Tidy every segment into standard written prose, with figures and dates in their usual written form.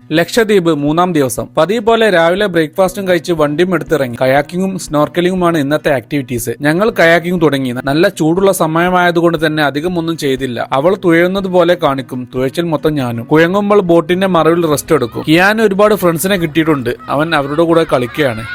ലക്ഷദ്വീപ് മൂന്നാം ദിവസം. പതിവ് പോലെ രാവിലെ ബ്രേക്ക്ഫാസ്റ്റും കഴിച്ച് വണ്ടിയും എടുത്തിറങ്ങി. കയാക്കിങ്ങും സ്നോർക്കലിംഗുമാണ് ഇന്നത്തെ ആക്ടിവിറ്റീസ്. ഞങ്ങൾ കയാക്കിംഗ് തുടങ്ങി. നല്ല ചൂടുള്ള സമയമായതുകൊണ്ട് തന്നെ അധികം ഒന്നും ചെയ്തില്ല. അവൾ തുഴയുന്നത് പോലെ കാണിക്കും, തുഴച്ചിൽ മൊത്തം ഞാനും. കുഴങ്ങുമ്പോൾ ബോട്ടിന്റെ മറവിൽ റെസ്റ്റ് എടുക്കും. കിയാൻ ഒരുപാട് ഫ്രണ്ട്സിനെ കിട്ടിയിട്ടുണ്ട്. അവൻ അവരുടെ കൂടെ കളിക്കുകയാണ്.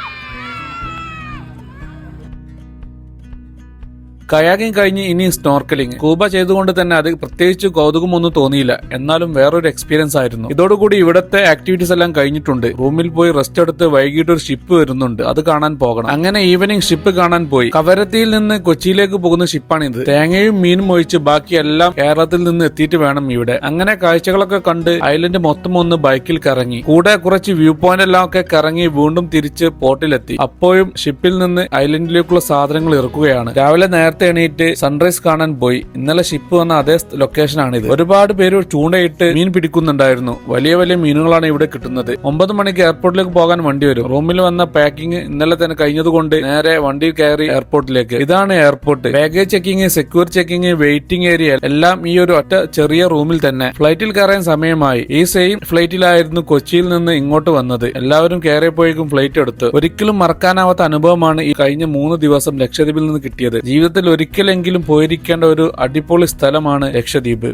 കയാക്കിംഗ് കഴിഞ്ഞ് ഇനി സ്നോർക്കലിംഗ്. സ്കൂബ ചെയ്തുകൊണ്ട് തന്നെ അത് പ്രത്യേകിച്ച് കൗതുകമൊന്നും തോന്നിയില്ല. എന്നാലും വേറൊരു എക്സ്പീരിയൻസ് ആയിരുന്നു. ഇതോടുകൂടി ഇവിടത്തെ ആക്ടിവിറ്റീസ് എല്ലാം കഴിഞ്ഞിട്ടുണ്ട്. റൂമിൽ പോയി റെസ്റ്റ് എടുത്ത് വൈകിട്ട് ഒരു ഷിപ്പ് വരുന്നുണ്ട്, അത് കാണാൻ പോകണം. അങ്ങനെ ഈവനിങ് ഷിപ്പ് കാണാൻ പോയി. കവരത്തിയിൽ നിന്ന് കൊച്ചിയിലേക്ക് പോകുന്ന ഷിപ്പാണിത്. തേങ്ങയും മീനും ഒഴിച്ച് ബാക്കിയെല്ലാം കേരളത്തിൽ നിന്ന് എത്തിയിട്ട് വേണം ഇവിടെ. അങ്ങനെ കാഴ്ചകളൊക്കെ കണ്ട് ഐലൻഡ് മൊത്തം ഒന്ന് ബൈക്കിൽ കറങ്ങി. കൂടെ കുറച്ച് വ്യൂ പോയിന്റ് എല്ലാം ഒക്കെ കറങ്ങി വീണ്ടും തിരിച്ച് പോർട്ടിലെത്തി. അപ്പോഴും ഷിപ്പിൽ നിന്ന് ഐലൻഡിലേക്കുള്ള സാധനങ്ങൾ ഇറക്കുകയാണ്. രാവിലെ നേരത്തെ എണീറ്റ് സൺറൈസ് കാണാൻ പോയി. ഇന്നലെ ഷിപ്പ് വന്ന അതേ ലൊക്കേഷനാണിത്. ഒരുപാട് പേര് ചൂണ്ടയിട്ട് മീൻ പിടിക്കുന്നുണ്ടായിരുന്നു. വലിയ വലിയ മീനുകളാണ് ഇവിടെ കിട്ടുന്നത്. 9 മണിക്ക് എയർപോർട്ടിലേക്ക് പോകാൻ വണ്ടി വരും. റൂമിൽ വന്ന പാക്കിംഗ് ഇന്നലെ തന്നെ കഴിഞ്ഞതുകൊണ്ട് നേരെ വണ്ടി കയറി എയർപോർട്ടിലേക്ക്. ഇതാണ് airport. Baggage checking, security checking, waiting area എല്ലാം ഈ ഒരു ഒറ്റ ചെറിയ റൂമിൽ തന്നെ. ഫ്ലൈറ്റിൽ കയറാൻ സമയമായി. ഈ സെയിം ഫ്ലൈറ്റിലായിരുന്നു കൊച്ചിയിൽ നിന്ന് ഇങ്ങോട്ട് വന്നത്. എല്ലാവരും കയറിയപ്പോഴേക്കും ഫ്ലൈറ്റ് എടുത്തു. ഒരിക്കലും മറക്കാനാവാത്ത അനുഭവമാണ് ഈ കഴിഞ്ഞ 3 ദിവസം ലക്ഷദ്വീപിൽ നിന്ന് കിട്ടിയത്. ജീവിതത്തിൽ ഒരിക്കലെങ്കിലും പോയിരിക്കേണ്ട ഒരു അടിപൊളി സ്ഥലമാണ് ലക്ഷദ്വീപ്.